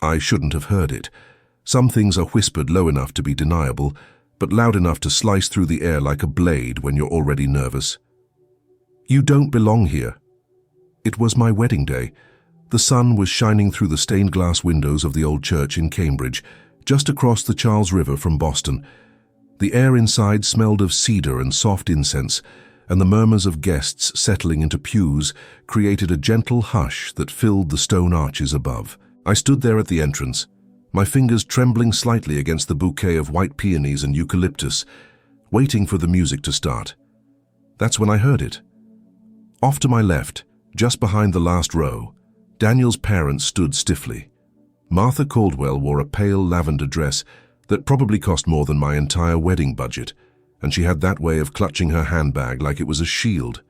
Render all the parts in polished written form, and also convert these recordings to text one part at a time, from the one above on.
I shouldn't have heard it. Some things are whispered low enough to be deniable, but loud enough to slice through the air like a blade when you're already nervous. "You don't belong here." It was my wedding day. The sun was shining through the stained glass windows of the old church in Cambridge, just across the Charles River from Boston. The air inside smelled of cedar and soft incense, and the murmurs of guests settling into pews created a gentle hush that filled the stone arches above. I stood there at the entrance, my fingers trembling slightly against the bouquet of white peonies and eucalyptus, waiting for the music to start. That's when I heard it. Off to my left, just behind the last row, Daniel's parents stood stiffly. Martha Caldwell wore a pale lavender dress that probably cost more than my entire wedding budget, and she had that way of clutching her handbag like it was a shield.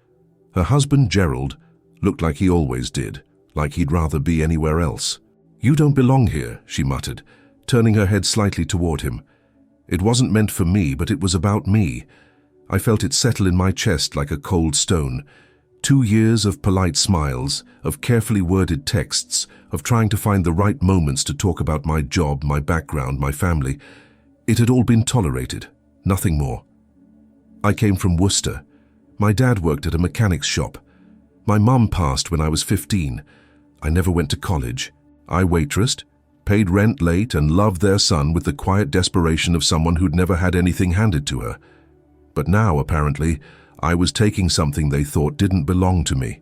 Her husband, Gerald, looked like he always did, like he'd rather be anywhere else. "You don't belong here," she muttered, turning her head slightly toward him. It wasn't meant for me, but it was about me. I felt it settle in my chest like a cold stone. 2 years of polite smiles, of carefully worded texts, of trying to find the right moments to talk about my job, my background, my family. It had all been tolerated, nothing more. I came from Worcester. My dad worked at a mechanic's shop. My mum passed when I was 15. I never went to college. I waitressed, paid rent late, and loved their son with the quiet desperation of someone who'd never had anything handed to her. But now, apparently, I was taking something they thought didn't belong to me.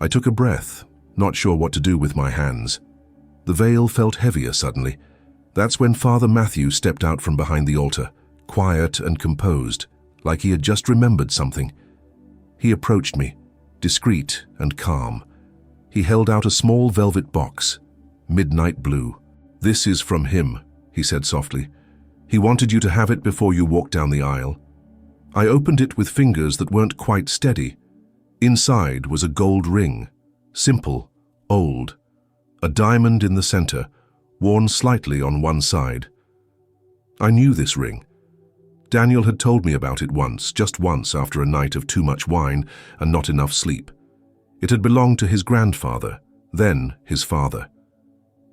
I took a breath, not sure what to do with my hands. The veil felt heavier suddenly. That's when Father Matthew stepped out from behind the altar, quiet and composed, like he had just remembered something. He approached me, discreet and calm. He held out a small velvet box, midnight blue. "This is from him," he said softly. "He wanted you to have it before you walked down the aisle." I opened it with fingers that weren't quite steady. Inside was a gold ring, simple, old, a diamond in the center, worn slightly on one side. I knew this ring. Daniel had told me about it once, just once after a night of too much wine and not enough sleep. It had belonged to his grandfather, then his father.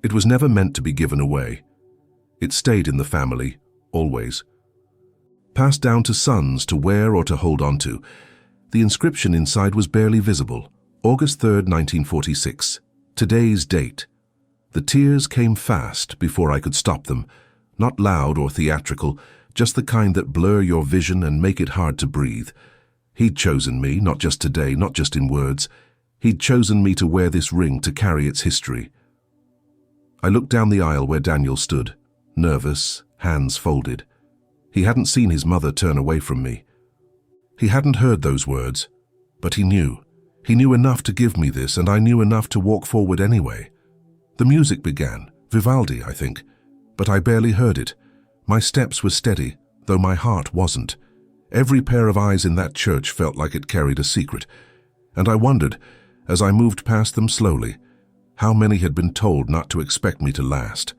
It was never meant to be given away. It stayed in the family, always. Passed down to sons to wear or to hold on to. The inscription inside was barely visible. August 3rd, 1946. Today's date. The tears came fast before I could stop them. Not loud or theatrical, just the kind that blur your vision and make it hard to breathe. He'd chosen me, not just today, not just in words. He'd chosen me to wear this ring to carry its history. I looked down the aisle where Daniel stood, nervous, hands folded. He hadn't seen his mother turn away from me. He hadn't heard those words, but he knew. He knew enough to give me this, and I knew enough to walk forward anyway. The music began, Vivaldi, I think, but I barely heard it. My steps were steady, though my heart wasn't. Every pair of eyes in that church felt like it carried a secret, and I wondered, as I moved past them slowly, how many had been told not to expect me to last.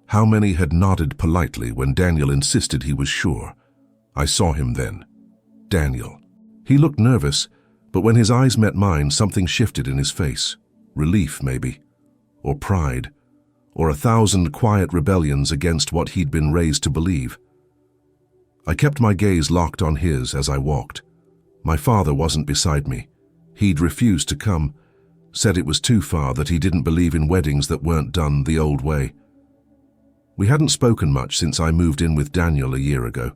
How many had nodded politely when Daniel insisted he was sure. I saw him then. Daniel. He looked nervous, but when his eyes met mine, something shifted in his face. Relief, maybe. Or pride. Or 1,000 quiet rebellions against what he'd been raised to believe. I kept my gaze locked on his as I walked. My father wasn't beside me. He'd refused to come, said it was too far, that he didn't believe in weddings that weren't done the old way. We hadn't spoken much since I moved in with Daniel a year ago.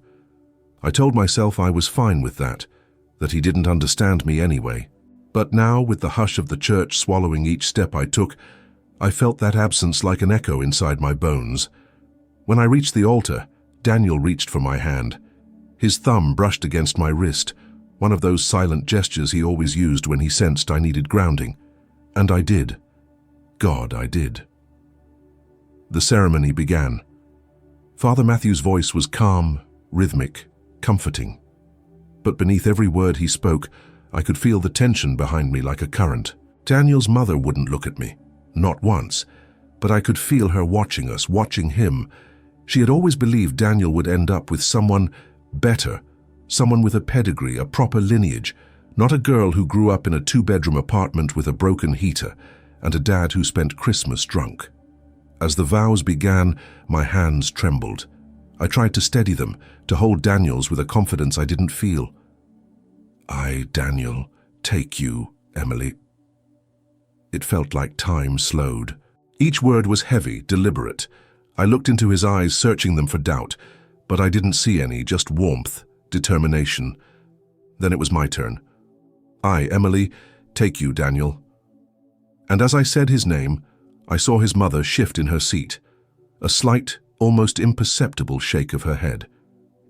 I told myself I was fine with that he didn't understand me anyway. But now, with the hush of the church swallowing each step I took, I felt that absence like an echo inside my bones. When I reached the altar, Daniel reached for my hand. His thumb brushed against my wrist, one of those silent gestures he always used when he sensed I needed grounding. And I did. God, I did. The ceremony began. Father Matthew's voice was calm, rhythmic, comforting. But beneath every word he spoke, I could feel the tension behind me like a current. Daniel's mother wouldn't look at me, not once, but I could feel her watching us, watching him. She had always believed Daniel would end up with someone better, someone with a pedigree, a proper lineage, not a girl who grew up in a 2-bedroom apartment with a broken heater and a dad who spent Christmas drunk. As the vows began, my hands trembled. I tried to steady them, to hold Daniel's with a confidence I didn't feel. I, Daniel, take you, Emily. It felt like time slowed. Each word was heavy, deliberate. I looked into his eyes, searching them for doubt, but I didn't see any, just warmth, determination. Then it was my turn. I, Emily, take you, Daniel. And as I said his name, I saw his mother shift in her seat, a slight, almost imperceptible shake of her head.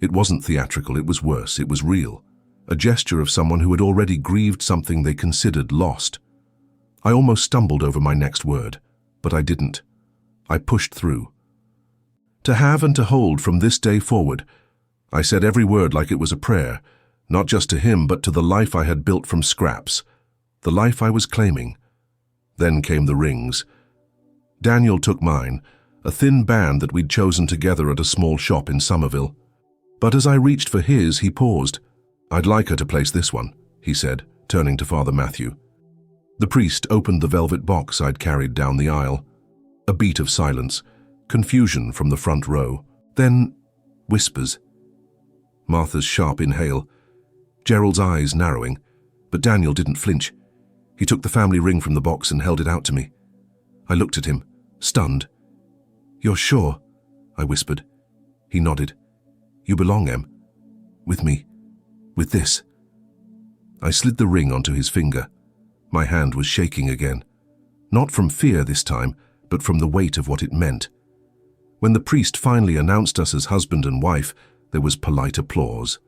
It wasn't theatrical, it was worse, it was real. A gesture of someone who had already grieved something they considered lost. I almost stumbled over my next word, but I didn't. I pushed through. To have and to hold from this day forward. I said every word like it was a prayer, not just to him, but to the life I had built from scraps, the life I was claiming. Then came the rings. Daniel took mine, a thin band that we'd chosen together at a small shop in Somerville. But as I reached for his, he paused. I'd like her to place this one, he said, turning to Father Matthew. The priest opened the velvet box I'd carried down the aisle. A beat of silence, confusion from the front row. Then whispers. Martha's sharp inhale. Gerald's eyes narrowing, but Daniel didn't flinch. He took the family ring from the box and held it out to me. I looked at him, stunned. "You're sure?" I whispered. He nodded. "You belong, Em. With me. With this." I slid the ring onto his finger. My hand was shaking again. Not from fear this time, but from the weight of what it meant. When the priest finally announced us as husband and wife, there was polite applause.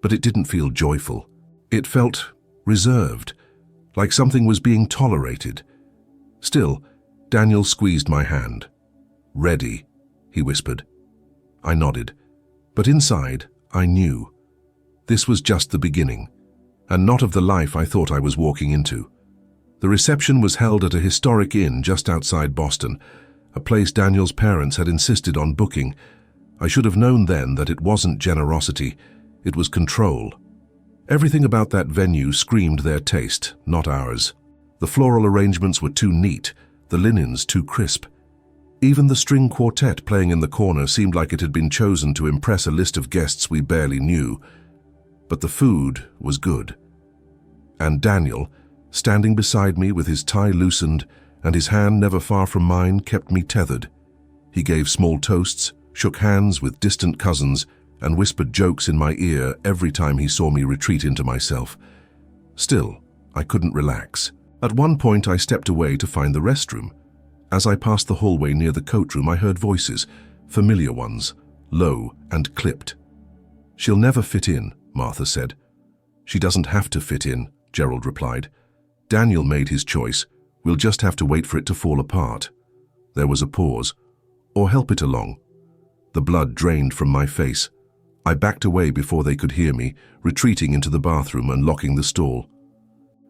But it didn't feel joyful. It felt reserved, like something was being tolerated. Still, Daniel squeezed my hand. "Ready," he whispered. I nodded, but inside, I knew. This was just the beginning, and not of the life I thought I was walking into. The reception was held at a historic inn just outside Boston, a place Daniel's parents had insisted on booking. I should have known then that it wasn't generosity, it was control. Everything about that venue screamed their taste, not ours. The floral arrangements were too neat, the linens too crisp. Even the string quartet playing in the corner seemed like it had been chosen to impress a list of guests we barely knew. But the food was good. And Daniel, standing beside me with his tie loosened and his hand never far from mine, kept me tethered. He gave small toasts, shook hands with distant cousins, and whispered jokes in my ear every time he saw me retreat into myself. Still, I couldn't relax. At one point I stepped away to find the restroom. As I passed the hallway near the coat room, I heard voices, familiar ones, low and clipped. "She'll never fit in," Martha said. "She doesn't have to fit in," Gerald replied. "Daniel made his choice. We'll just have to wait for it to fall apart." There was a pause. "Or help it along." The blood drained from my face. I backed away before they could hear me, retreating into the bathroom and locking the stall.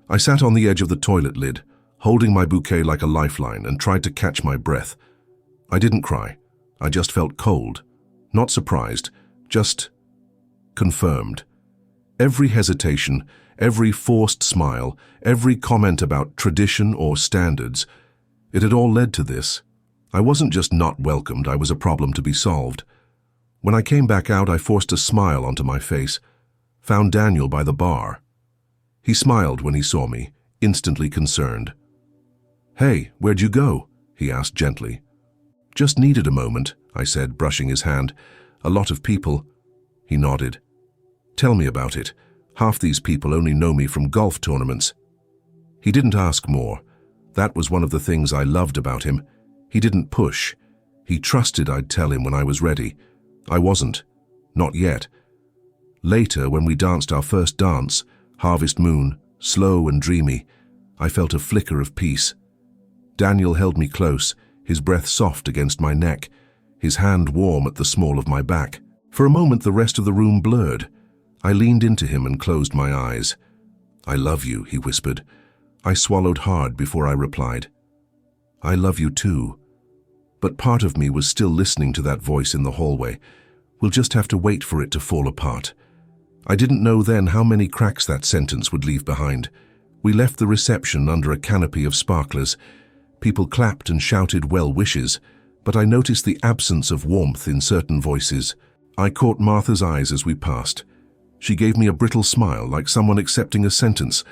I sat on the edge of the toilet lid, holding my bouquet like a lifeline, and tried to catch my breath. I didn't cry. I just felt cold. Not surprised, just confirmed. Every hesitation, every forced smile, every comment about tradition or standards, it had all led to this. I wasn't just not welcomed, I was a problem to be solved. When I came back out, I forced a smile onto my face, found Daniel by the bar. He smiled when he saw me, instantly concerned. "Hey, where'd you go?" he asked gently. "Just needed a moment," I said, brushing his hand. "A lot of people." He nodded. "Tell me about it. Half these people only know me from golf tournaments." He didn't ask more. That was one of the things I loved about him. He didn't push. He trusted I'd tell him when I was ready. I wasn't. Not yet. Later, when we danced our first dance, Harvest Moon, slow and dreamy, I felt a flicker of peace. Daniel held me close, his breath soft against my neck, his hand warm at the small of my back. For a moment, the rest of the room blurred. I leaned into him and closed my eyes. "I love you," he whispered. I swallowed hard before I replied. "I love you too." But part of me was still listening to that voice in the hallway. We'll just have to wait for it to fall apart. I didn't know then how many cracks that sentence would leave behind. We left the reception under a canopy of sparklers. People clapped and shouted well wishes. but I noticed the absence of warmth in certain voices. I caught Martha's eyes as we passed. She gave me a brittle smile, like someone accepting a sentence,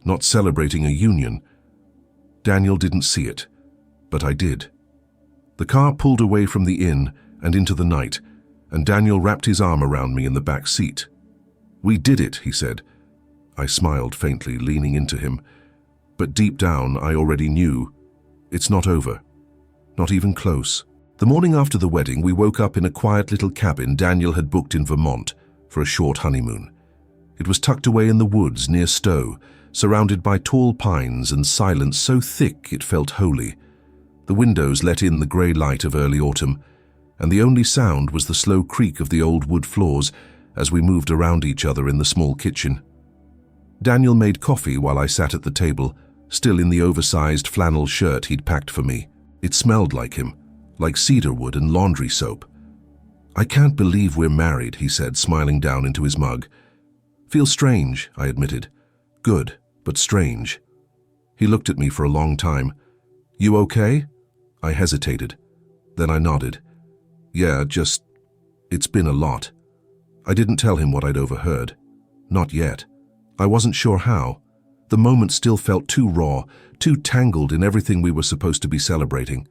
not celebrating a union. Daniel didn't see it, but I did. The car pulled away from the inn and into the night, and Daniel wrapped his arm around me in the back seat. "We did it," he said. I smiled faintly, leaning into him. But deep down, I already knew. It's not over. Not even close. The morning after the wedding, we woke up in a quiet little cabin Daniel had booked in Vermont for a short honeymoon. It was tucked away in the woods near Stowe, surrounded by tall pines and silence so thick it felt holy. The windows let in the grey light of early autumn, and the only sound was the slow creak of the old wood floors as we moved around each other in the small kitchen. Daniel made coffee while I sat at the table, still in the oversized flannel shirt he'd packed for me. It smelled like him, like cedarwood and laundry soap. "I can't believe we're married," he said, smiling down into his mug. "Feels strange," I admitted. "Good, but strange." He looked at me for a long time. "You okay?" I hesitated. Then I nodded. "Yeah, it's been a lot." I didn't tell him what I'd overheard. Not yet. I wasn't sure how. The moment still felt too raw, too tangled in everything we were supposed to be celebrating.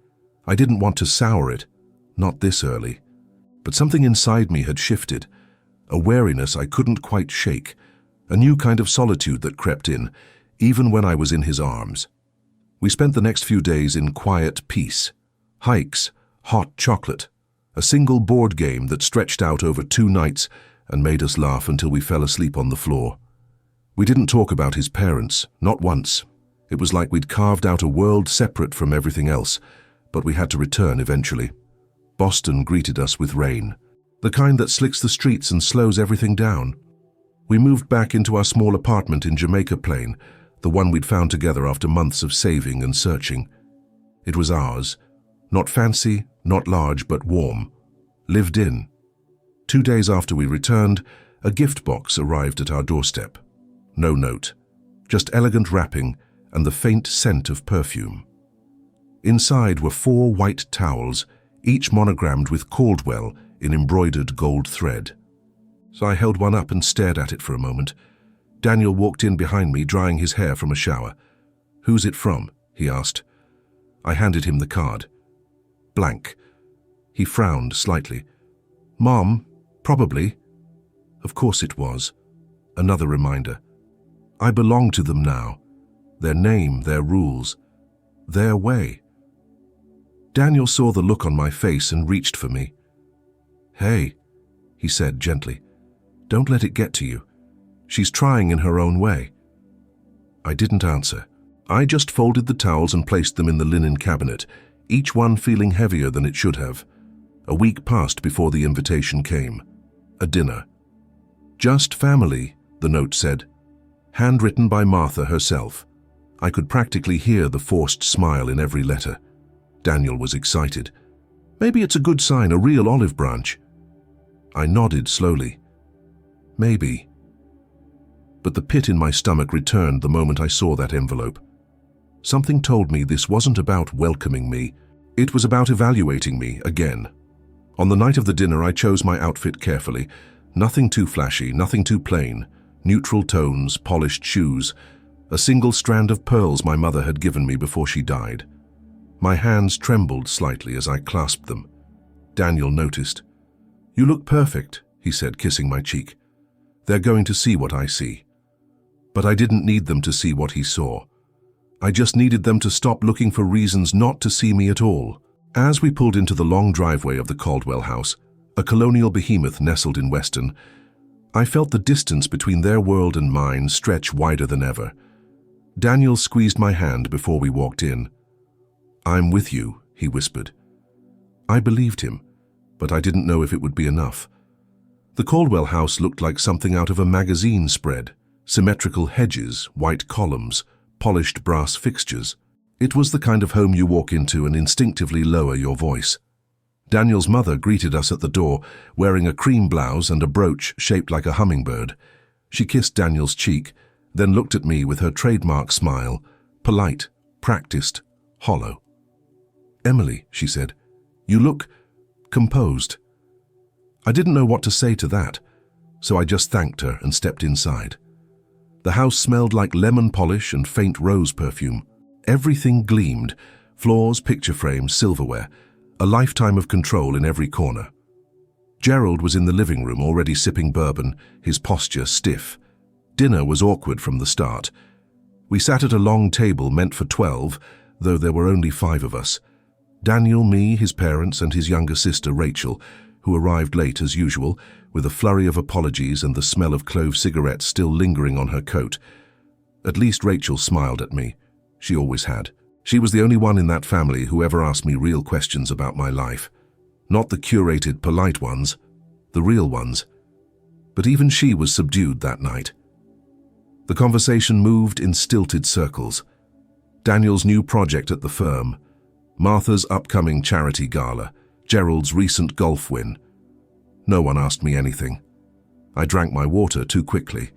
I didn't want to sour it, not this early. But something inside me had shifted, a wariness I couldn't quite shake, a new kind of solitude that crept in, even when I was in his arms. We spent the next few days in quiet peace. Hikes, hot chocolate, a single board game that stretched out over 2 nights and made us laugh until we fell asleep on the floor. We didn't talk about his parents, not once. It was like we'd carved out a world separate from everything else, but we had to return eventually. Boston greeted us with rain, the kind that slicks the streets and slows everything down. We moved back into our small apartment in Jamaica Plain, the one we'd found together after months of saving and searching. It was ours, not fancy, not large, but warm. Lived in. 2 days after we returned, a gift box arrived at our doorstep. No note, just elegant wrapping and the faint scent of perfume. Inside were 4 white towels, each monogrammed with Caldwell in embroidered gold thread. So I held one up and stared at it for a moment. Daniel walked in behind me, drying his hair from a shower. "Who's it from?" he asked. I handed him the card. Blank. He frowned slightly. "Mom, probably." Of course it was. Another reminder. I belong to them now. Their name, their rules, their way. Daniel saw the look on my face and reached for me. "Hey," he said gently, "don't let it get to you. She's trying in her own way." I didn't answer. I just folded the towels and placed them in the linen cabinet, each one feeling heavier than it should have. A week passed before the invitation came. A dinner. "Just family," the note said. Handwritten by Martha herself. I could practically hear the forced smile in every letter. Daniel was excited. "Maybe it's a good sign, a real olive branch." I nodded slowly. "Maybe." But the pit in my stomach returned the moment I saw that envelope. Something told me this wasn't about welcoming me. It was about evaluating me again. On the night of the dinner, I chose my outfit carefully. Nothing too flashy, nothing too plain. Neutral tones, polished shoes, a single strand of pearls my mother had given me before she died. My hands trembled slightly as I clasped them. Daniel noticed. "You look perfect," he said, kissing my cheek. "They're going to see what I see." But I didn't need them to see what he saw. I just needed them to stop looking for reasons not to see me at all. As we pulled into the long driveway of the Caldwell house, a colonial behemoth nestled in Weston, I felt the distance between their world and mine stretch wider than ever. Daniel squeezed my hand before we walked in. "I'm with you," he whispered. I believed him, but I didn't know if it would be enough. The Caldwell house looked like something out of a magazine spread. Symmetrical hedges, white columns, polished brass fixtures. It was the kind of home you walk into and instinctively lower your voice. Daniel's mother greeted us at the door, wearing a cream blouse and a brooch shaped like a hummingbird. She kissed Daniel's cheek, then looked at me with her trademark smile, polite, practiced, hollow. "Emily," she said, You look composed." I didn't know what to say to that, so I just thanked her and stepped inside. The house smelled like lemon polish and faint rose perfume. Everything gleamed: floors, picture frames, silverware, a lifetime of control in every corner. Gerald was in the living room already sipping bourbon, his posture stiff. Dinner was awkward from the start. We sat at a long table meant for 12, though there were only 5 of us. Daniel, me, his parents, and his younger sister Rachel, who arrived late as usual, with a flurry of apologies and the smell of clove cigarettes still lingering on her coat. At least Rachel smiled at me. She always had. She was the only one in that family who ever asked me real questions about my life. Not the curated, polite ones, the real ones. But even she was subdued that night. The conversation moved in stilted circles. Daniel's new project at the firm, Martha's upcoming charity gala, Gerald's recent golf win. No one asked me anything. I drank my water too quickly.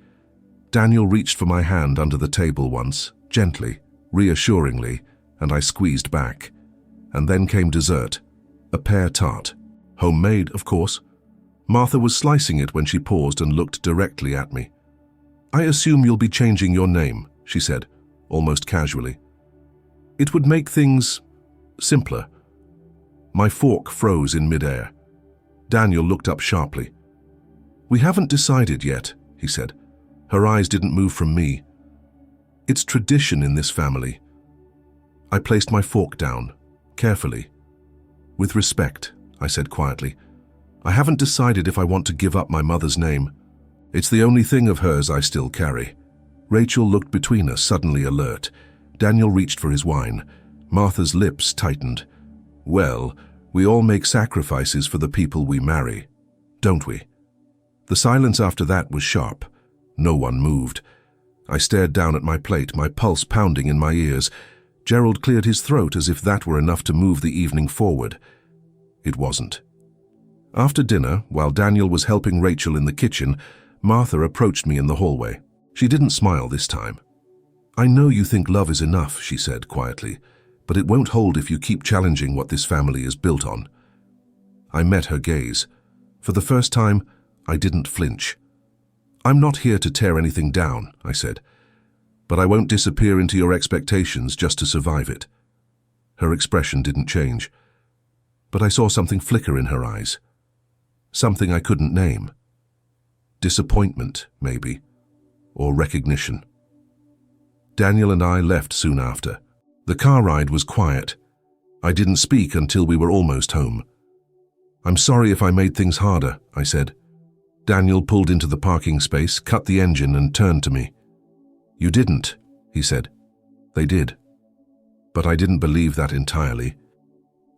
Daniel reached for my hand under the table once, gently, reassuringly, and I squeezed back. And then came dessert, a pear tart. Homemade, of course. Martha was slicing it when she paused and looked directly at me. "I assume you'll be changing your name," she said, almost casually. "It would make things simpler." My fork froze in midair. Daniel looked up sharply. "We haven't decided yet," he said. Her eyes didn't move from me. "It's tradition in this family." I placed my fork down, carefully. "With respect," I said quietly. "I haven't decided if I want to give up my mother's name. It's the only thing of hers I still carry." Rachel looked between us, suddenly alert. Daniel reached for his wine. Martha's lips tightened. "Well, we all make sacrifices for the people we marry, don't we?" The silence after that was sharp. No one moved. I stared down at my plate, my pulse pounding in my ears. Gerald cleared his throat as if that were enough to move the evening forward. It wasn't. After dinner, while Daniel was helping Rachel in the kitchen, Martha approached me in the hallway. She didn't smile this time. "I know you think love is enough," she said quietly, "but it won't hold if you keep challenging what this family is built on." I met her gaze. For the first time, I didn't flinch. "I'm not here to tear anything down," I said, "but I won't disappear into your expectations just to survive it." Her expression didn't change, but I saw something flicker in her eyes. Something I couldn't name. Disappointment, maybe, or recognition. Daniel and I left soon after. The car ride was quiet. I didn't speak until we were almost home. "I'm sorry if I made things harder," I said. Daniel pulled into the parking space, cut the engine, and turned to me. "You didn't," he said. "They did." But I didn't believe that entirely.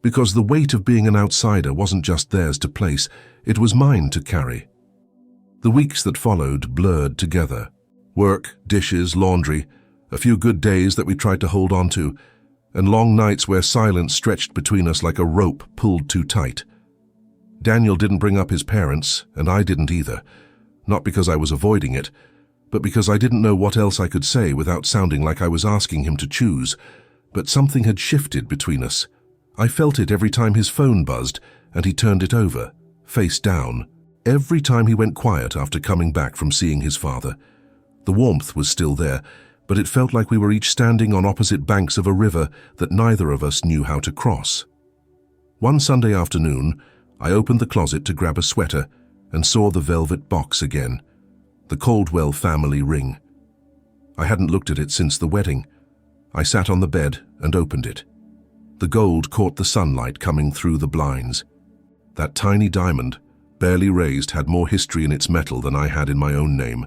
Because the weight of being an outsider wasn't just theirs to place, it was mine to carry. The weeks that followed blurred together. Work, dishes, laundry, a few good days that we tried to hold on to, and long nights where silence stretched between us like a rope pulled too tight. Daniel didn't bring up his parents, and I didn't either. Not because I was avoiding it, but because I didn't know what else I could say without sounding like I was asking him to choose. But something had shifted between us. I felt it every time his phone buzzed, and he turned it over, face down. Every time he went quiet after coming back from seeing his father. The warmth was still there, but it felt like we were each standing on opposite banks of a river that neither of us knew how to cross. One Sunday afternoon, I opened the closet to grab a sweater and saw the velvet box again, the Caldwell family ring. I hadn't looked at it since the wedding. I sat on the bed and opened it. The gold caught the sunlight coming through the blinds. That tiny diamond, barely raised, had more history in its metal than I had in my own name,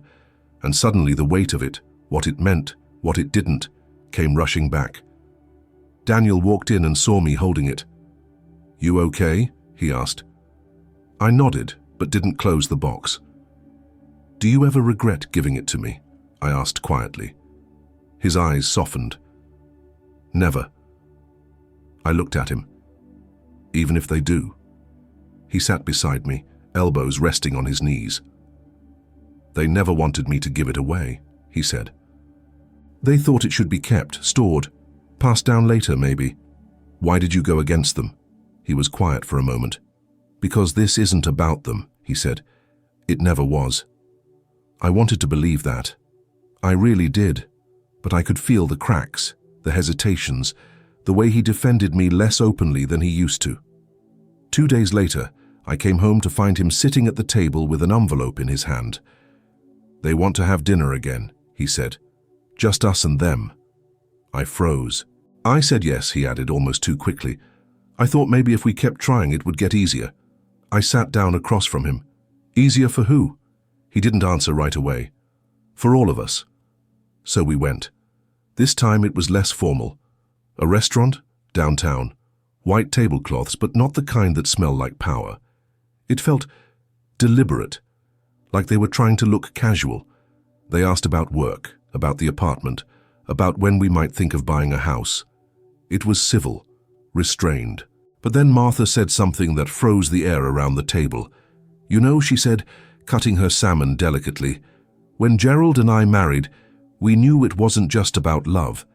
and suddenly the weight of it, what it meant, what it didn't, came rushing back. Daniel walked in and saw me holding it. "You okay?" he asked. I nodded, but didn't close the box. "Do you ever regret giving it to me?" I asked quietly. His eyes softened. "Never." I looked at him. "Even if they do?" He sat beside me, elbows resting on his knees. "They never wanted me to give it away," he said. "They thought it should be kept, stored, passed down later maybe. Why did you go against them?" He was quiet for a moment. "Because this isn't about them," he said. "It never was." I wanted to believe that. I really did, but I could feel the cracks, the hesitations, the way he defended me less openly than he used to. 2 days later, I came home to find him sitting at the table with an envelope in his hand. "They want to have dinner again," he said. "Just us and them." I froze. "I said yes," he added almost too quickly. "I thought maybe if we kept trying it would get easier." I sat down across from him. "Easier for who?" He didn't answer right away. "For all of us." So we went. This time it was less formal. A restaurant, downtown. White tablecloths, but not the kind that smell like power. It felt deliberate, like they were trying to look casual. They asked about work, about the apartment, about when we might think of buying a house. It was civil, restrained. But then Martha said something that froze the air around the table. "You know," she said, cutting her salmon delicately, "when Gerald and I married, we knew it wasn't just about love.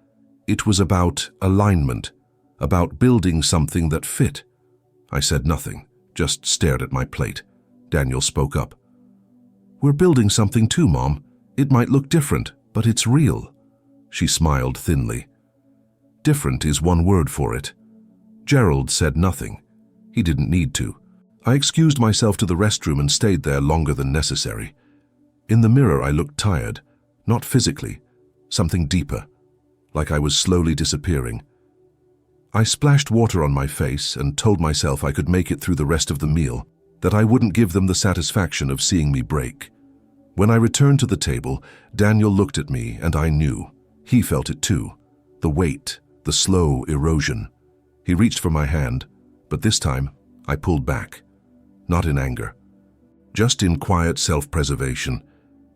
It was about alignment, about building something that fit." I said nothing, just stared at my plate. Daniel spoke up. "We're building something too, Mom. It might look different, but it's real." She smiled thinly. Different is one word for it. Gerald said nothing. He didn't need to. I excused myself to the restroom and stayed there longer than necessary. In the mirror I looked tired, not physically, something deeper, like I was slowly disappearing. I splashed water on my face and told myself I could make it through the rest of the meal, that I wouldn't give them the satisfaction of seeing me break. When I returned to the table, Daniel looked at me and I knew. He felt it too. The weight, the slow erosion. He reached for my hand, but this time I pulled back. Not in anger. Just in quiet self-preservation,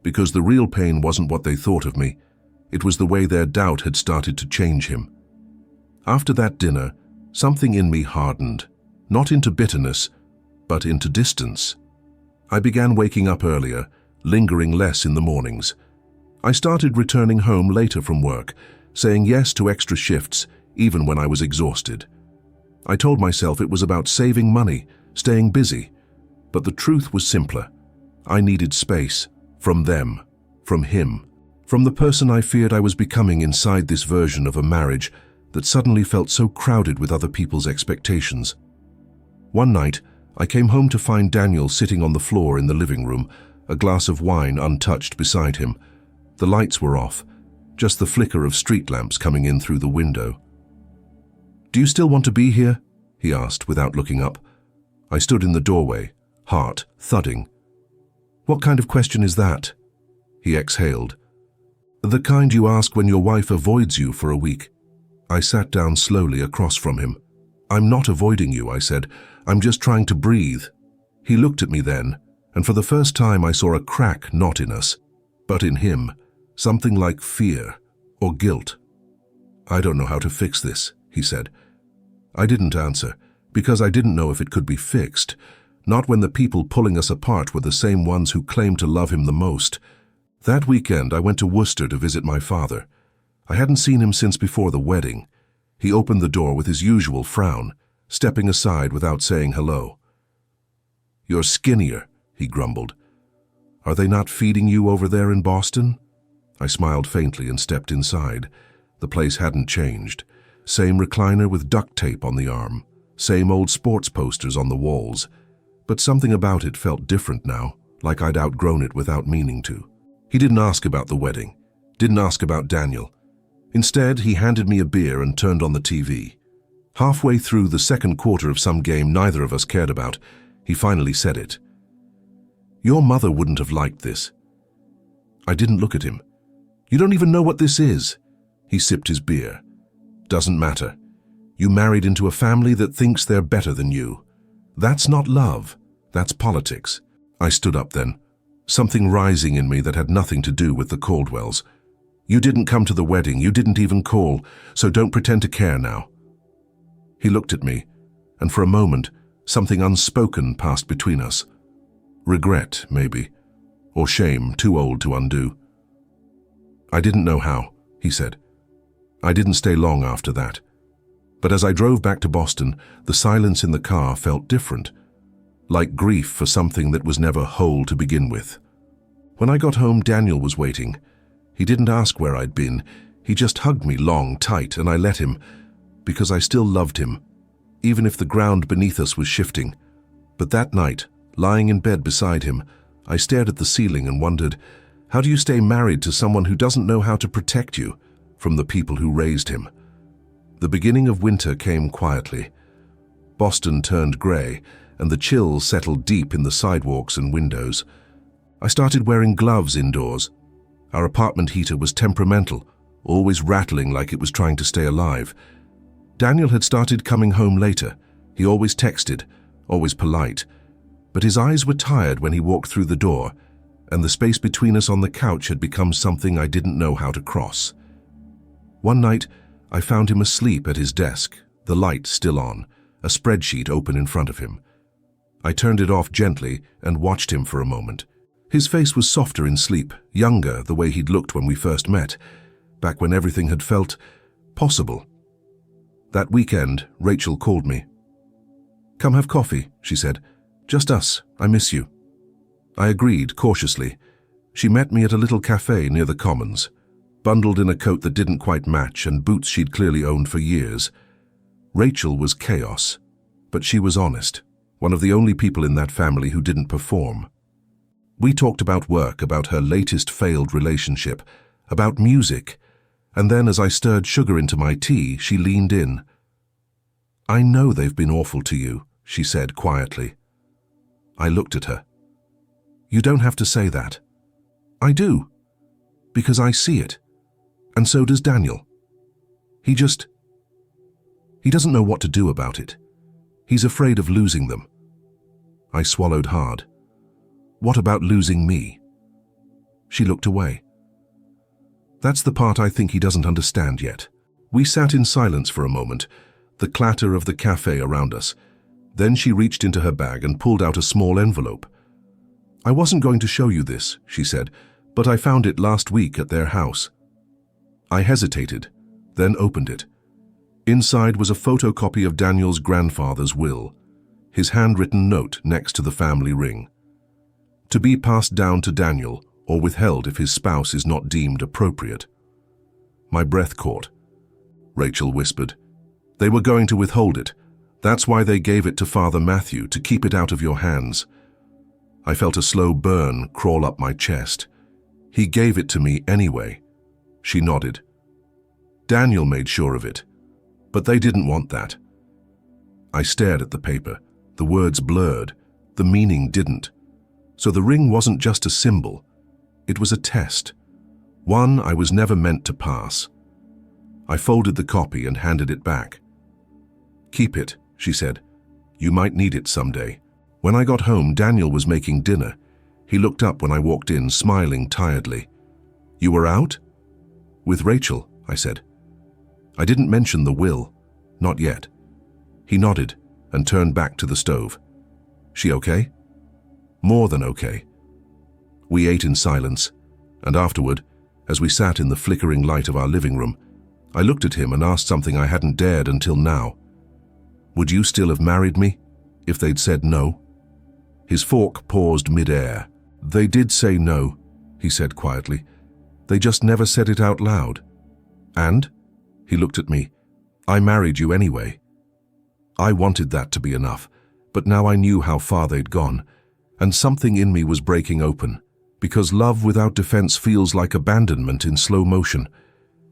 because the real pain wasn't what they thought of me. It was the way their doubt had started to change him. After that dinner, something in me hardened, not into bitterness, but into distance. I began waking up earlier, lingering less in the mornings. I started returning home later from work, saying yes to extra shifts, even when I was exhausted. I told myself it was about saving money, staying busy. But the truth was simpler. I needed space, from them, from him, from the person I feared I was becoming inside this version of a marriage that suddenly felt so crowded with other people's expectations. One night, I came home to find Daniel sitting on the floor in the living room, a glass of wine untouched beside him. The lights were off, just the flicker of street lamps coming in through the window. "Do you still want to be here?" he asked without looking up. I stood in the doorway, heart thudding. "What kind of question is that?" He exhaled. "The kind you ask when your wife avoids you for a week." I sat down slowly across from him. "I'm not avoiding you," I said. "I'm just trying to breathe." He looked at me then, and for the first time I saw a crack not in us, but in him, something like fear or guilt. "I don't know how to fix this," he said. I didn't answer, because I didn't know if it could be fixed, not when the people pulling us apart were the same ones who claimed to love him the most. That weekend I went to Worcester to visit my father. I hadn't seen him since before the wedding. He opened the door with his usual frown, stepping aside without saying hello. "You're skinnier," he grumbled. "Are they not feeding you over there in Boston?" I smiled faintly and stepped inside. The place hadn't changed. Same recliner with duct tape on the arm, same old sports posters on the walls. But something about it felt different now, like I'd outgrown it without meaning to. He didn't ask about the wedding, didn't ask about Daniel. Instead, he handed me a beer and turned on the TV. Halfway through the second quarter of some game neither of us cared about, he finally said it. "Your mother wouldn't have liked this." I didn't look at him. "You don't even know what this is." He sipped his beer. "Doesn't matter. You married into a family that thinks they're better than you. That's not love. That's politics." I stood up then, something rising in me that had nothing to do with the Caldwells. "You didn't come to the wedding, you didn't even call, so don't pretend to care now." He looked at me, and for a moment, something unspoken passed between us. Regret, maybe, or shame too old to undo. "I didn't know how," he said. "I didn't stay long after that. But as I drove back to Boston, the silence in the car felt different, like grief for something that was never whole to begin with. When I got home, Daniel was waiting. He didn't ask where I'd been. He just hugged me long, tight, and I let him, because I still loved him, even if the ground beneath us was shifting. But that night, lying in bed beside him, I stared at the ceiling and wondered, how do you stay married to someone who doesn't know how to protect you from the people who raised him? The beginning of winter came quietly. Boston turned gray, and the chill settled deep in the sidewalks and windows. I started wearing gloves indoors. Our apartment heater was temperamental, always rattling like it was trying to stay alive. Daniel had started coming home later. He always texted, always polite. But his eyes were tired when he walked through the door, and the space between us on the couch had become something I didn't know how to cross. One night, I found him asleep at his desk, the light still on, a spreadsheet open in front of him. I turned it off gently and watched him for a moment. His face was softer in sleep, younger the way he'd looked when we first met, back when everything had felt possible. That weekend, Rachel called me. "Come have coffee," she said. "Just us. I miss you." I agreed, cautiously. She met me at a little cafe near the Commons, bundled in a coat that didn't quite match and boots she'd clearly owned for years. Rachel was chaos, but she was honest, one of the only people in that family who didn't perform. We talked about work, about her latest failed relationship, about music, and then as I stirred sugar into my tea, she leaned in. "I know they've been awful to you," she said quietly. I looked at her. "You don't have to say that." "I do, because I see it, and so does Daniel. He doesn't know what to do about it. He's afraid of losing them." I swallowed hard. "What about losing me?" She looked away. "That's the part I think he doesn't understand yet." We sat in silence for a moment, the clatter of the cafe around us. Then she reached into her bag and pulled out a small envelope. "I wasn't going to show you this," she said, "but I found it last week at their house." I hesitated, then opened it. Inside was a photocopy of Daniel's grandfather's will, his handwritten note next to the family ring. To be passed down to Daniel or withheld if his spouse is not deemed appropriate. My breath caught. Rachel whispered, "They were going to withhold it. That's why they gave it to Father Matthew, to keep it out of your hands." I felt a slow burn crawl up my chest. "He gave it to me anyway." She nodded. "Daniel made sure of it, but they didn't want that." I stared at the paper. The words blurred. The meaning didn't. So the ring wasn't just a symbol. It was a test. One I was never meant to pass. I folded the copy and handed it back. "Keep it," she said. "You might need it someday." When I got home, Daniel was making dinner. He looked up when I walked in, smiling tiredly. "You were out?" "With Rachel," I said. I didn't mention the will. Not yet. He nodded and turned back to the stove. "She okay?" "More than okay." We ate in silence, and afterward, as we sat in the flickering light of our living room, I looked at him and asked something I hadn't dared until now. "Would you still have married me if they'd said no?" His fork paused mid-air. "They did say no," he said quietly. "They just never said it out loud." "And?" He looked at me. "I married you anyway." I wanted that to be enough, but now I knew how far they'd gone, and something in me was breaking open, because love without defense feels like abandonment in slow motion.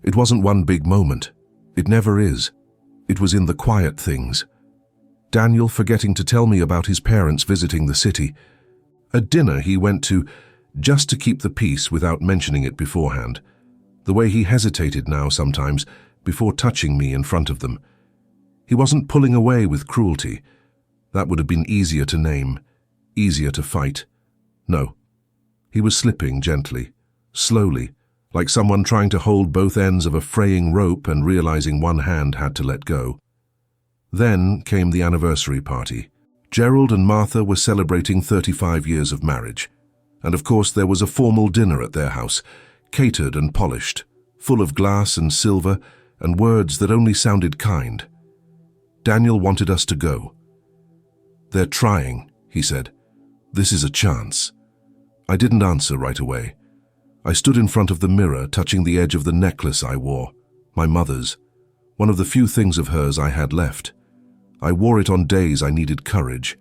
It wasn't one big moment. It never is. It was in the quiet things. Daniel forgetting to tell me about his parents visiting the city. A dinner he went to just to keep the peace without mentioning it beforehand. The way he hesitated now sometimes before touching me in front of them. He wasn't pulling away with cruelty. That would have been easier to name, easier to fight. No. He was slipping gently, slowly, like someone trying to hold both ends of a fraying rope and realizing one hand had to let go. Then came the anniversary party. Gerald and Martha were celebrating 35 years of marriage. And of course there was a formal dinner at their house, catered and polished, full of glass and silver and words that only sounded kind. Daniel wanted us to go. "They're trying," he said. "This is a chance." I didn't answer right away. I stood in front of the mirror, touching the edge of the necklace I wore, my mother's, one of the few things of hers I had left. I wore it on days I needed courage.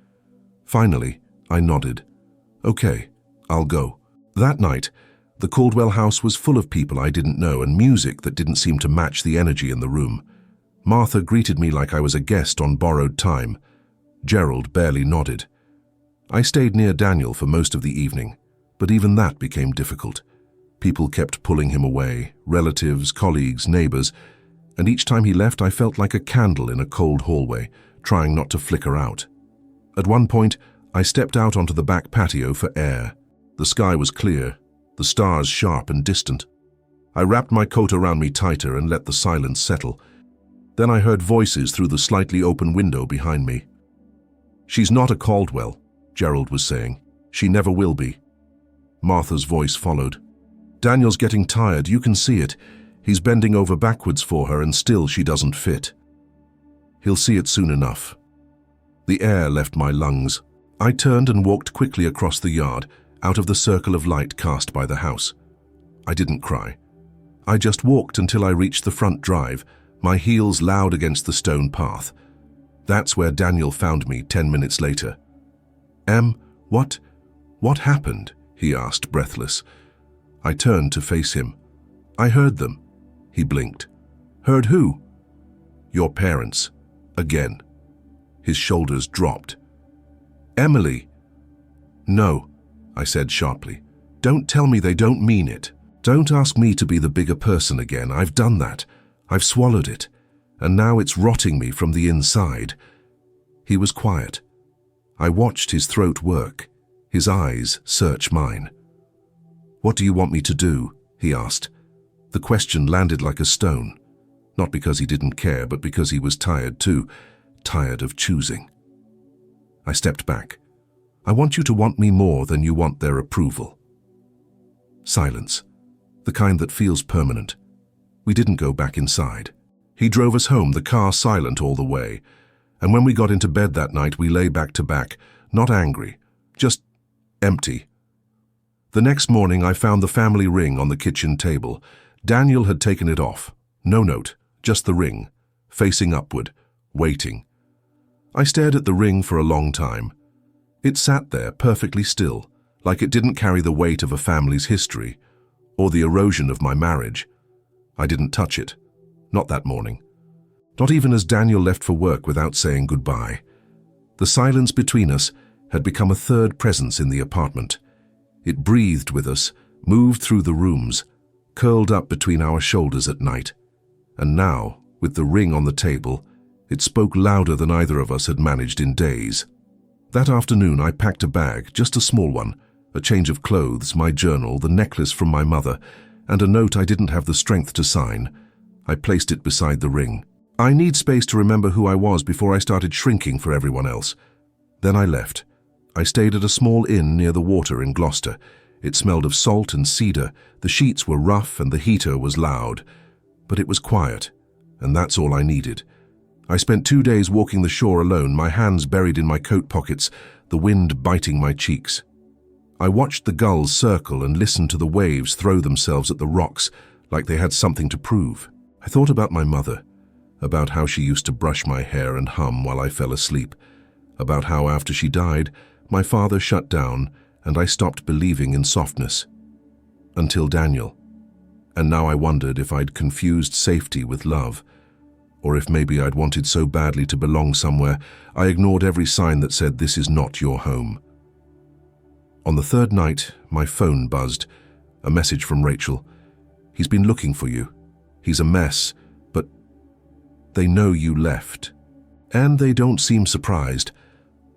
Finally, I nodded. "Okay, I'll go." That night, the Caldwell house was full of people I didn't know and music that didn't seem to match the energy in the room. Martha greeted me like I was a guest on borrowed time. Gerald barely nodded. I stayed near Daniel for most of the evening, but even that became difficult. People kept pulling him away, relatives, colleagues, neighbors, and each time he left I felt like a candle in a cold hallway, trying not to flicker out. At one point, I stepped out onto the back patio for air. The sky was clear, the stars sharp and distant. I wrapped my coat around me tighter and let the silence settle. Then I heard voices through the slightly open window behind me. "She's not a Caldwell," Gerald was saying. "She never will be." Martha's voice followed. "Daniel's getting tired, you can see it. He's bending over backwards for her and still she doesn't fit. He'll see it soon enough." The air left my lungs. I turned and walked quickly across the yard, out of the circle of light cast by the house. I didn't cry. I just walked until I reached the front drive, my heels loud against the stone path. That's where Daniel found me 10 minutes later. What happened?" he asked, breathless. I turned to face him. "I heard them." He blinked. "Heard who?" "Your parents. Again." His shoulders dropped. "Emily." "No," I said sharply. "Don't tell me they don't mean it. Don't ask me to be the bigger person again. I've done that. I've swallowed it. And now it's rotting me from the inside." He was quiet. I watched his throat work, his eyes search mine. "What do you want me to do?" he asked. The question landed like a stone, not because he didn't care, but because he was tired too, tired of choosing. I stepped back. "I want you to want me more than you want their approval." Silence, the kind that feels permanent. We didn't go back inside. He drove us home, the car silent all the way. And when we got into bed that night, we lay back to back, not angry, just empty. The next morning, I found the family ring on the kitchen table. Daniel had taken it off. No note, just the ring, facing upward, waiting. I stared at the ring for a long time. It sat there perfectly still, like it didn't carry the weight of a family's history, or the erosion of my marriage. I didn't touch it, not that morning. Not even as Daniel left for work without saying goodbye. The silence between us had become a third presence in the apartment. It breathed with us, moved through the rooms, curled up between our shoulders at night. And now, with the ring on the table, it spoke louder than either of us had managed in days. That afternoon I packed a bag, just a small one, a change of clothes, my journal, the necklace from my mother, and a note I didn't have the strength to sign. I placed it beside the ring. I need space to remember who I was before I started shrinking for everyone else. Then I left. I stayed at a small inn near the water in Gloucester. It smelled of salt and cedar, the sheets were rough and the heater was loud. But it was quiet, and that's all I needed. I spent 2 days walking the shore alone, my hands buried in my coat pockets, the wind biting my cheeks. I watched the gulls circle and listened to the waves throw themselves at the rocks like they had something to prove. I thought about my mother, about how she used to brush my hair and hum while I fell asleep, about how after she died, my father shut down and I stopped believing in softness. Until Daniel. And now I wondered if I'd confused safety with love, or if maybe I'd wanted so badly to belong somewhere, I ignored every sign that said this is not your home. On the third night, my phone buzzed. A message from Rachel. "He's been looking for you. He's a mess, but they know you left. And they don't seem surprised."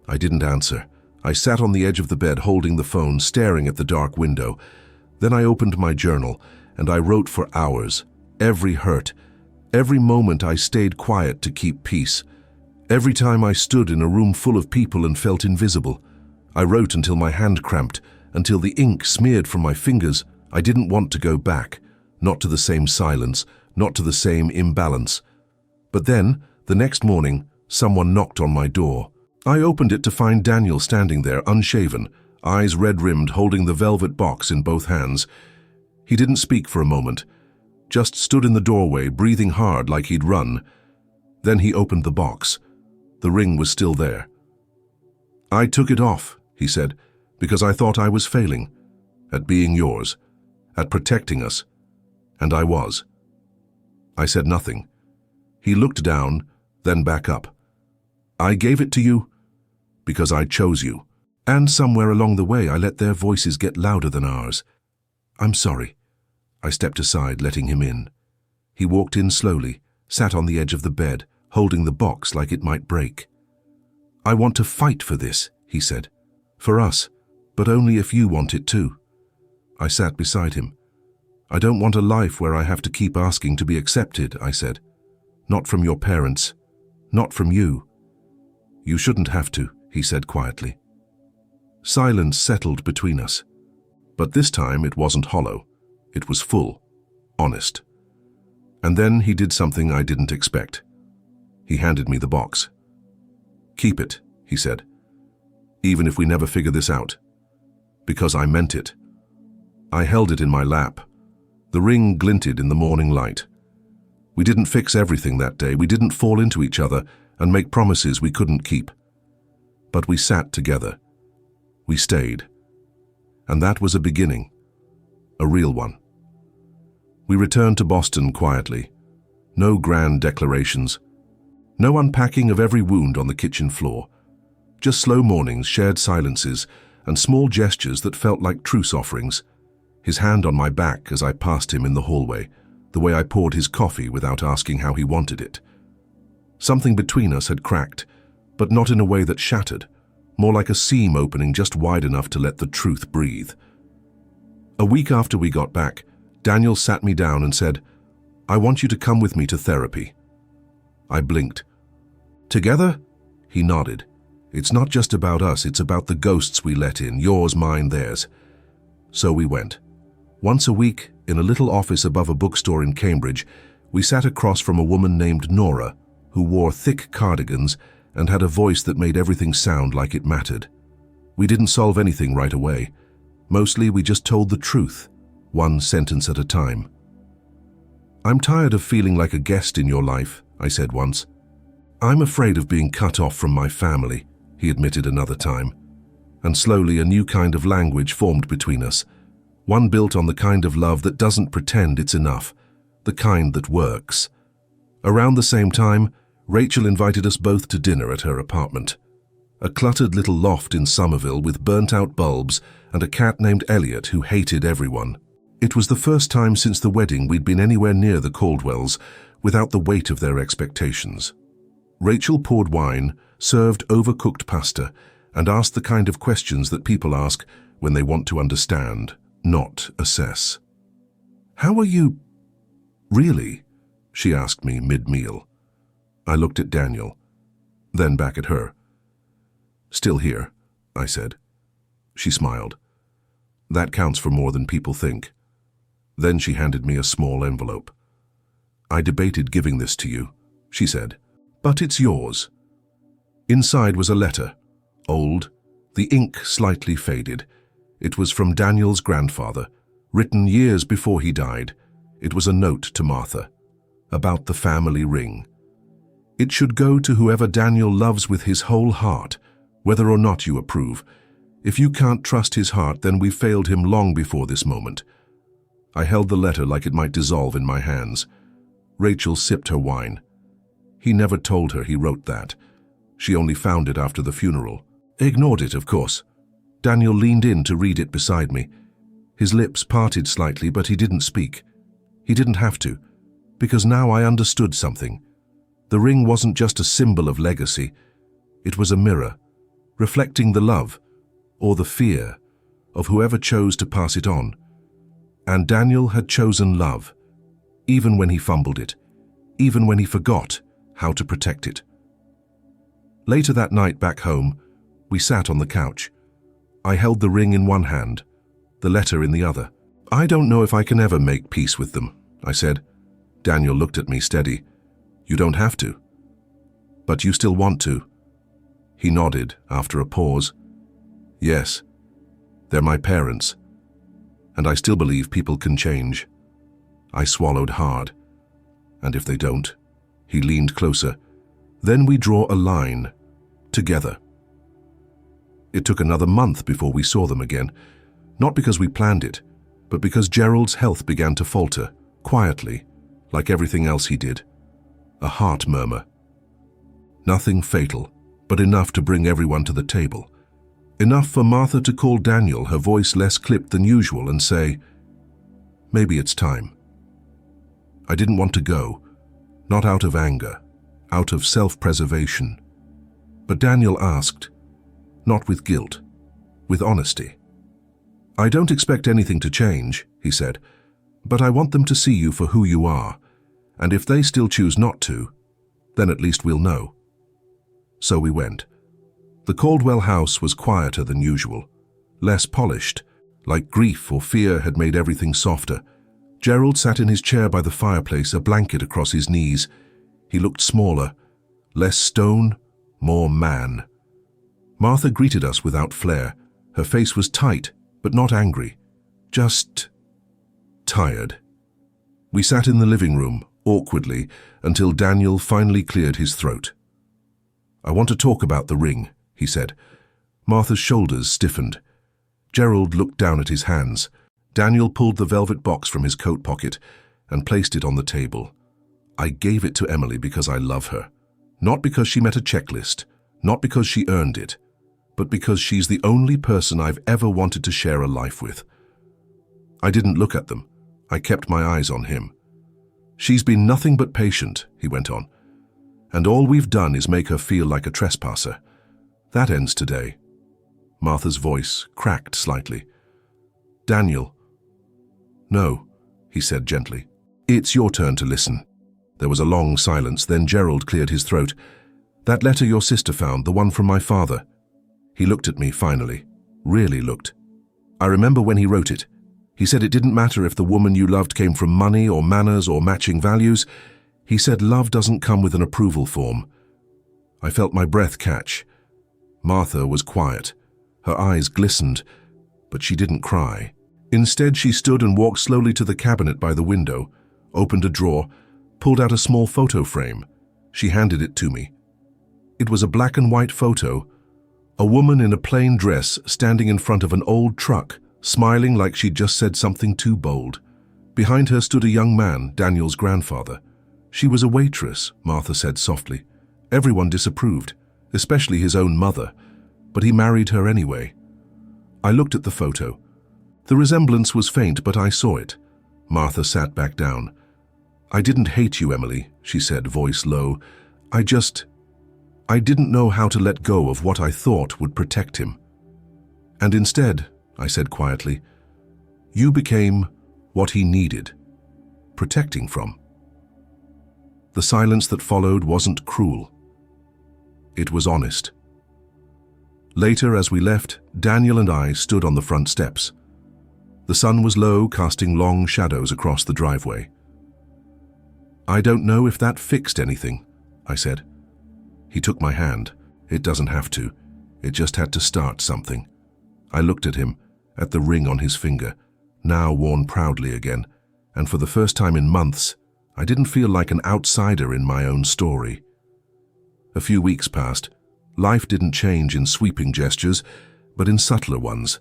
I didn't answer. I sat on the edge of the bed holding the phone, staring at the dark window. Then I opened my journal, and I wrote for hours. Every hurt, every moment I stayed quiet to keep peace. Every time I stood in a room full of people and felt invisible. I wrote until my hand cramped, until the ink smeared from my fingers. I didn't want to go back, not to the same silence, not to the same imbalance. But then, the next morning, Someone knocked on my door. I opened it to find Daniel standing there, unshaven, eyes red-rimmed, holding the velvet box in both hands. He didn't speak for a moment, just stood in the doorway, breathing hard like he'd run. Then he opened the box. The ring was still there. "I took it off," he said, "because I thought I was failing at being yours, at protecting us, and I was." I said nothing. He looked down, then back up. "I gave it to you because I chose you. And somewhere along the way I let their voices get louder than ours. I'm sorry." I stepped aside, letting him in. He walked in slowly, sat on the edge of the bed, holding the box like it might break. "I want to fight for this," he said. "For us, but only if you want it too." I sat beside him. "I don't want a life where I have to keep asking to be accepted," I said. "Not from your parents, not from you." "You shouldn't have to," he said quietly. Silence settled between us. But this time it wasn't hollow. It was full, honest. And then he did something I didn't expect. He handed me the box. "Keep it," he said, "even if we never figure this out." Because I meant it. I held it in my lap. The ring glinted in the morning light. We didn't fix everything that day. We didn't fall into each other and make promises we couldn't keep. But we sat together. We stayed. And that was a beginning. A real one. We returned to Boston quietly. No grand declarations. No unpacking of every wound on the kitchen floor. Just slow mornings, shared silences, and small gestures that felt like truce offerings. His hand on my back as I passed him in the hallway, the way I poured his coffee without asking how he wanted it. Something between us had cracked, but not in a way that shattered, more like a seam opening just wide enough to let the truth breathe. A week after we got back, Daniel sat me down and said, "I want you to come with me to therapy." I blinked. "Together?" He nodded. "It's not just about us, it's about the ghosts we let in, yours, mine, theirs." So we went. Once a week, in a little office above a bookstore in Cambridge, we sat across from a woman named Nora, who wore thick cardigans and had a voice that made everything sound like it mattered. We didn't solve anything right away. Mostly we just told the truth, one sentence at a time. "I'm tired of feeling like a guest in your life," I said once. "I'm afraid of being cut off from my family," he admitted another time. And slowly a new kind of language formed between us, one built on the kind of love that doesn't pretend it's enough, the kind that works. Around the same time, Rachel invited us both to dinner at her apartment. A cluttered little loft in Somerville with burnt-out bulbs and a cat named Elliot who hated everyone. It was the first time since the wedding we'd been anywhere near the Caldwells without the weight of their expectations. Rachel poured wine, served overcooked pasta, and asked the kind of questions that people ask when they want to understand, not assess. "How are you, really?" she asked me mid-meal. I looked at Daniel, then back at her. "Still here," I said. She smiled. "That counts for more than people think." Then she handed me a small envelope. "I debated giving this to you," she said, "but it's yours." Inside was a letter, old, the ink slightly faded. It was from Daniel's grandfather, written years before he died. It was a note to Martha, about the family ring. It should go to whoever Daniel loves with his whole heart, whether or not you approve. If you can't trust his heart, then we failed him long before this moment. I held the letter like it might dissolve in my hands. Rachel sipped her wine. He never told her he wrote that. She only found it after the funeral. Ignored it, of course. Daniel leaned in to read it beside me. His lips parted slightly, but he didn't speak. He didn't have to, because now I understood something. The ring wasn't just a symbol of legacy. It was a mirror, reflecting the love, or the fear, of whoever chose to pass it on. And Daniel had chosen love, even when he fumbled it, even when he forgot how to protect it. Later that night back home, we sat on the couch. I held the ring in one hand, the letter in the other. "I don't know if I can ever make peace with them," I said. Daniel looked at me steady. "You don't have to." But you still want to?" He nodded after a pause. "Yes, they're my parents, and I still believe people can change." I swallowed hard. "And if they don't?" He leaned closer. "Then we draw a line, together." It took another month before we saw them again, not because we planned it, but because Gerald's health began to falter, quietly, like everything else he did. A heart murmur. Nothing fatal, but enough to bring everyone to the table. Enough for Martha to call Daniel, her voice less clipped than usual, and say, "Maybe it's time." I didn't want to go, not out of anger, out of self-preservation. But Daniel asked, not with guilt, with honesty. "I don't expect anything to change," he said, "but I want them to see you for who you are, and if they still choose not to, then at least we'll know." So we went. The Caldwell house was quieter than usual, less polished, like grief or fear had made everything softer. Gerald sat in his chair by the fireplace, a blanket across his knees. He looked smaller, less stone, more man. Martha greeted us without flair. Her face was tight, but not angry, just tired. We sat in the living room, awkwardly, until Daniel finally cleared his throat. "I want to talk about the ring," he said. Martha's shoulders stiffened. Gerald looked down at his hands. Daniel pulled the velvet box from his coat pocket and placed it on the table. "I gave it to Emily because I love her. Not because she met a checklist, not because she earned it, but because she's the only person I've ever wanted to share a life with." I didn't look at them. I kept my eyes on him. "She's been nothing but patient," he went on, "and all we've done is make her feel like a trespasser. That ends today." Martha's voice cracked slightly. "Daniel." "No," he said gently. "It's your turn to listen." There was a long silence, then Gerald cleared his throat. "That letter your sister found, the one from my father." He looked at me finally, really looked. "I remember when he wrote it. He said it didn't matter if the woman you loved came from money or manners or matching values. He said love doesn't come with an approval form." I felt my breath catch. Martha was quiet. Her eyes glistened, but she didn't cry. Instead, she stood and walked slowly to the cabinet by the window, opened a drawer, pulled out a small photo frame. She handed it to me. It was a black and white photo, a woman in a plain dress standing in front of an old truck, smiling like she'd just said something too bold. Behind her stood a young man, Daniel's grandfather. "She was a waitress," Martha said softly. "Everyone disapproved, especially his own mother, but he married her anyway." I looked at the photo. The resemblance was faint, but I saw it. Martha sat back down. "I didn't hate you, Emily," she said, voice low. I didn't know how to let go of what I thought would protect him. And instead, I said quietly, you became what he needed, protecting from." The silence that followed wasn't cruel. It was honest. Later, as we left, Daniel and I stood on the front steps. The sun was low, casting long shadows across the driveway. "I don't know if that fixed anything," I said. He took my hand. "It doesn't have to. It just had to start something." I looked at him, at the ring on his finger, now worn proudly again, and for the first time in months, I didn't feel like an outsider in my own story. A few weeks passed. Life didn't change in sweeping gestures, but in subtler ones.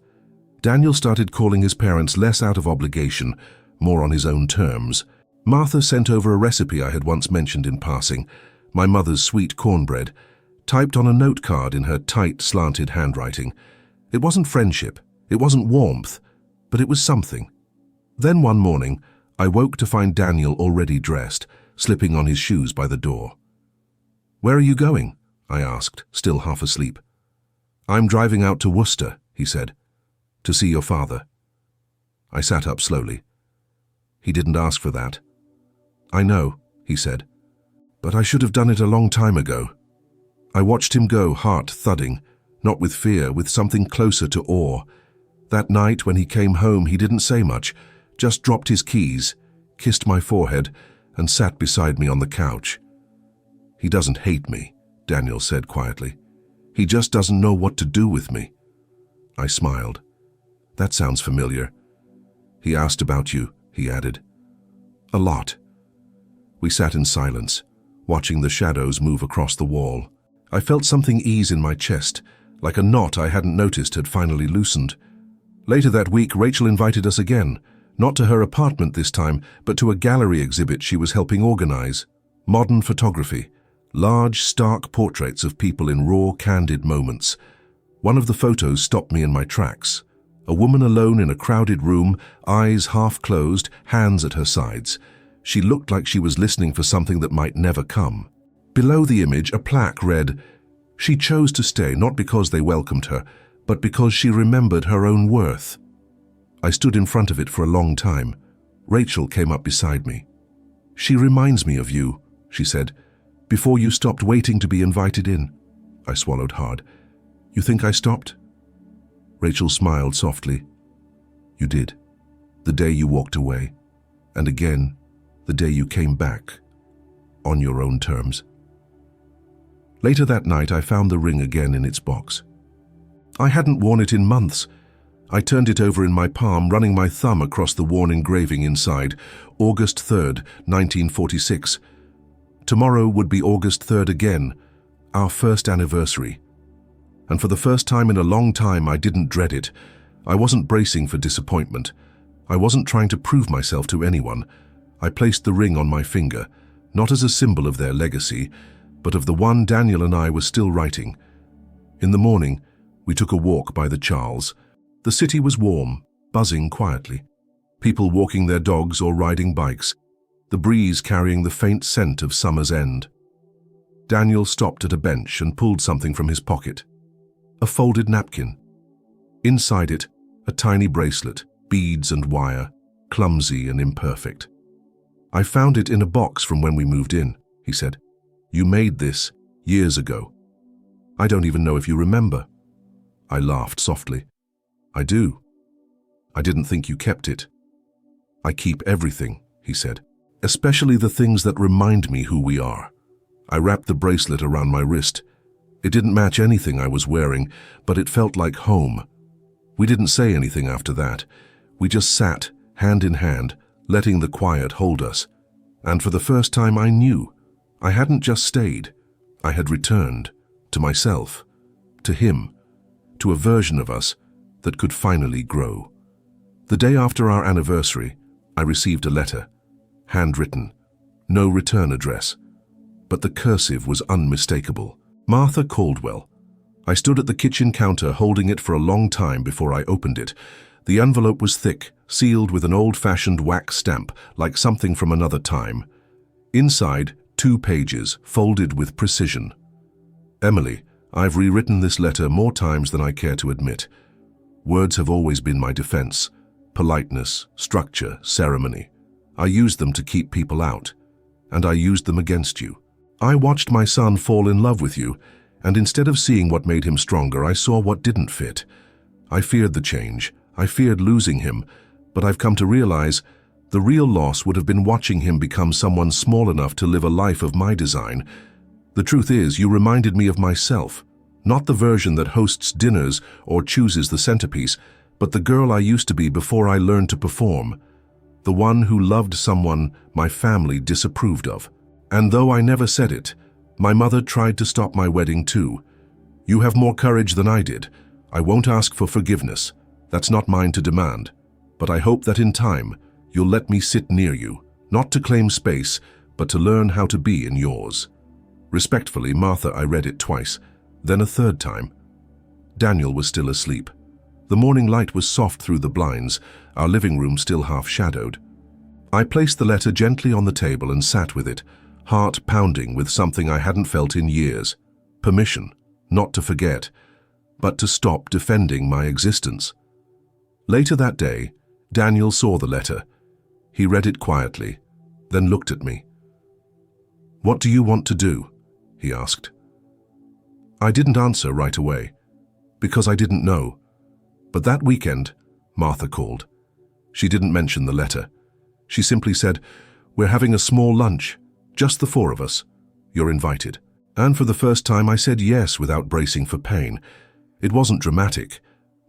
Daniel started calling his parents less out of obligation, more on his own terms. Martha sent over a recipe I had once mentioned in passing, my mother's sweet cornbread, typed on a note card in her tight, slanted handwriting. It wasn't friendship, it wasn't warmth, but it was something. Then one morning, I woke to find Daniel already dressed, slipping on his shoes by the door. "Where are you going?" I asked, still half asleep. "I'm driving out to Worcester," he said, "to see your father." I sat up slowly. He didn't ask for that. "I know," he said, "but I should have done it a long time ago." I watched him go, heart thudding, not with fear, with something closer to awe. That night when he came home, he didn't say much, just dropped his keys, kissed my forehead, and sat beside me on the couch. "He doesn't hate me," Daniel said quietly. He just doesn't know what to do with me. I smiled. That sounds familiar. He asked about you, he added. A lot. We sat in silence, watching the shadows move across the wall. I felt something ease in my chest, like a knot I hadn't noticed had finally loosened. Later that week, Rachel invited us again, not to her apartment this time, but to a gallery exhibit she was helping organize. Modern photography, large, stark portraits of people in raw, candid moments. One of the photos stopped me in my tracks. A woman alone in a crowded room, eyes half closed, hands at her sides. She looked like she was listening for something that might never come. Below the image, a plaque read, "She chose to stay not because they welcomed her, but because she remembered her own worth." I stood in front of it for a long time. Rachel came up beside me. "She reminds me of you," she said, "before you stopped waiting to be invited in." I swallowed hard. "You think I stopped?" Rachel smiled softly. "You did. The day you walked away. And again, the day you came back. On your own terms." Later that night, I found the ring again in its box. I hadn't worn it in months. I turned it over in my palm, running my thumb across the worn engraving inside. August 3rd, 1946. Tomorrow would be August 3rd again, our first anniversary. And for the first time in a long time, I didn't dread it. I wasn't bracing for disappointment. I wasn't trying to prove myself to anyone. I placed the ring on my finger, not as a symbol of their legacy, but of the one Daniel and I were still writing. In the morning, we took a walk by the Charles. The city was warm, buzzing quietly. People walking their dogs or riding bikes, the breeze carrying the faint scent of summer's end. Daniel stopped at a bench and pulled something from his pocket. A folded napkin. Inside it, a tiny bracelet, beads and wire, clumsy and imperfect. "I found it in a box from when we moved in," he said. "You made this years ago. I don't even know if you remember." I laughed softly. "I do. I didn't think you kept it." "I keep everything," he said, "especially the things that remind me who we are." I wrapped the bracelet around my wrist. It didn't match anything I was wearing, but it felt like home. We didn't say anything after that. We just sat, hand in hand, letting the quiet hold us. And for the first time I knew. I hadn't just stayed. I had returned. To myself. To him. To a version of us that could finally grow. The day after our anniversary, I received a letter. Handwritten. No return address. But the cursive was unmistakable. Martha Caldwell. I stood at the kitchen counter holding it for a long time before I opened it. The envelope was thick, sealed with an old-fashioned wax stamp, like something from another time. Inside, 2 pages, folded with precision. "Emily, I've rewritten this letter more times than I care to admit. Words have always been my defense. Politeness, structure, ceremony. I used them to keep people out. And I used them against you. I watched my son fall in love with you, and instead of seeing what made him stronger, I saw what didn't fit. I feared the change. I feared losing him, but I've come to realize the real loss would have been watching him become someone small enough to live a life of my design. The truth is, you reminded me of myself, not the version that hosts dinners or chooses the centerpiece, but the girl I used to be before I learned to perform, the one who loved someone my family disapproved of. And though I never said it, my mother tried to stop my wedding too. You have more courage than I did. I won't ask for forgiveness. That's not mine to demand. But I hope that in time, you'll let me sit near you, not to claim space, but to learn how to be in yours. Respectfully, Martha. I read it twice, then a third time. Daniel was still asleep. The morning light was soft through the blinds, our living room still half-shadowed. I placed the letter gently on the table and sat with it, heart pounding with something I hadn't felt in years. Permission, not to forget, but to stop defending my existence. Later that day, Daniel saw the letter. He read it quietly, then looked at me. "What do you want to do?" he asked. I didn't answer right away, because I didn't know. But that weekend, Martha called. She didn't mention the letter. She simply said, "We're having a small lunch, just the 4 of us. You're invited." And for the first time I said yes without bracing for pain. It wasn't dramatic.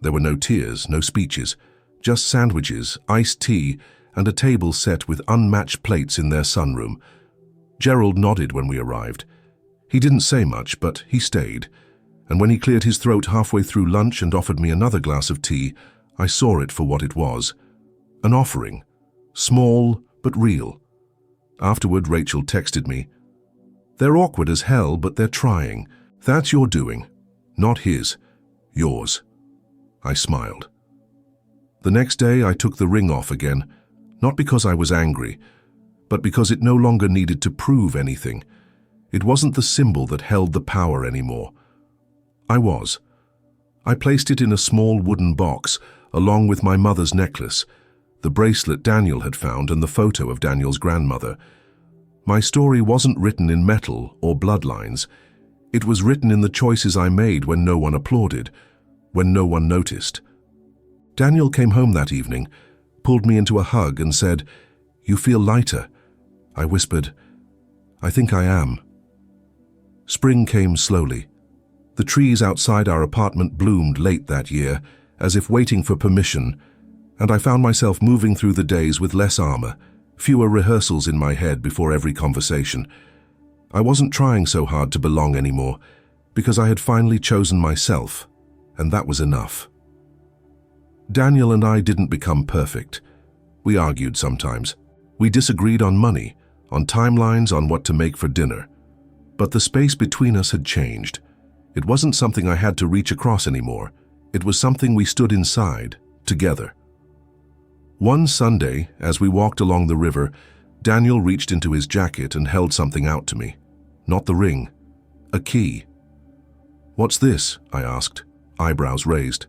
There were no tears, no speeches, just sandwiches, iced tea, and a table set with unmatched plates in their sunroom. Gerald nodded when we arrived. He didn't say much, but he stayed. And when he cleared his throat halfway through lunch and offered me another glass of tea, I saw it for what it was. An offering. Small, but real. Afterward, Rachel texted me, "They're awkward as hell, but they're trying. That's your doing. Not his. Yours." I smiled. The next day, I took the ring off again, not because I was angry, but because it no longer needed to prove anything. It wasn't the symbol that held the power anymore. I was. I placed it in a small wooden box, along with my mother's necklace, the bracelet Daniel had found, and the photo of Daniel's grandmother. My story wasn't written in metal or bloodlines. It was written in the choices I made when no one applauded, when no one noticed. Daniel came home that evening, pulled me into a hug and said, "You feel lighter." I whispered, "I think I am." Spring came slowly. The trees outside our apartment bloomed late that year, as if waiting for permission, and I found myself moving through the days with less armor, fewer rehearsals in my head before every conversation. I wasn't trying so hard to belong anymore, because I had finally chosen myself, and that was enough. Daniel and I didn't become perfect. We argued sometimes. We disagreed on money, on timelines, on what to make for dinner. But the space between us had changed. It wasn't something I had to reach across anymore. It was something we stood inside, together. One Sunday, as we walked along the river, Daniel reached into his jacket and held something out to me. Not the ring. A key. "What's this?" I asked, eyebrows raised.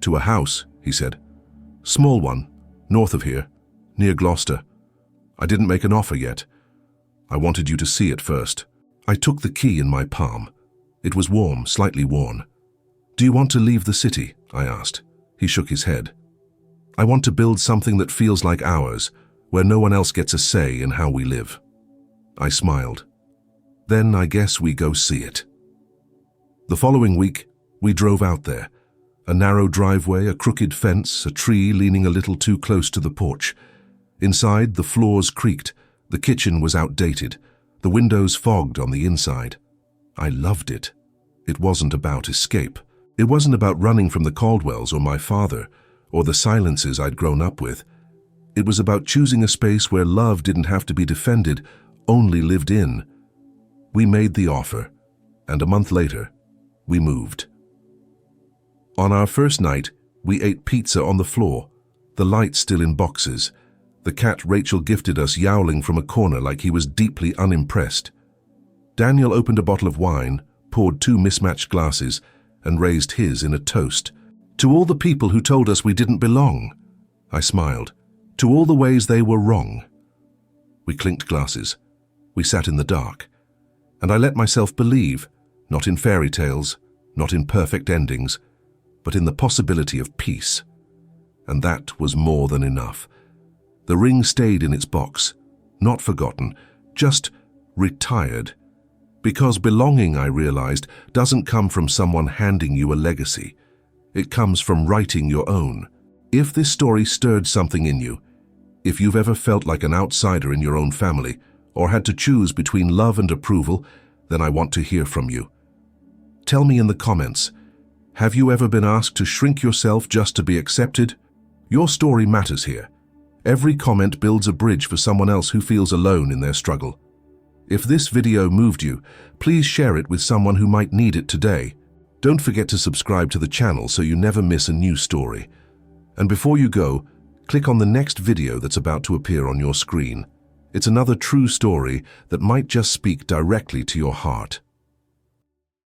"To a house," he said. "Small one, north of here, near Gloucester. I didn't make an offer yet. I wanted you to see it first." I took the key in my palm. It was warm, slightly worn. "Do you want to leave the city?" I asked. He shook his head. "I want to build something that feels like ours, where no one else gets a say in how we live." I smiled. "Then I guess we go see it." The following week, we drove out there. A narrow driveway, a crooked fence, a tree leaning a little too close to the porch. Inside, the floors creaked. The kitchen was outdated. The windows fogged on the inside. I loved it. It wasn't about escape. It wasn't about running from the Caldwells or my father, or the silences I'd grown up with. It was about choosing a space where love didn't have to be defended, only lived in. We made the offer, and a month later, we moved. On our first night, we ate pizza on the floor, the lights still in boxes, the cat Rachel gifted us yowling from a corner like he was deeply unimpressed. Daniel opened a bottle of wine, poured 2 mismatched glasses, and raised his in a toast. "To all the people who told us we didn't belong." I smiled. "To all the ways they were wrong." We clinked glasses. We sat in the dark. And I let myself believe, not in fairy tales, not in perfect endings, but in the possibility of peace. And that was more than enough. The ring stayed in its box, not forgotten, just retired. Because belonging, I realized, doesn't come from someone handing you a legacy. It comes from writing your own. If this story stirred something in you, if you've ever felt like an outsider in your own family, or had to choose between love and approval, then I want to hear from you. Tell me in the comments, have you ever been asked to shrink yourself just to be accepted? Your story matters here. Every comment builds a bridge for someone else who feels alone in their struggle. If this video moved you, please share it with someone who might need it today. Don't forget to subscribe to the channel so you never miss a new story. And before you go, click on the next video that's about to appear on your screen. It's another true story that might just speak directly to your heart.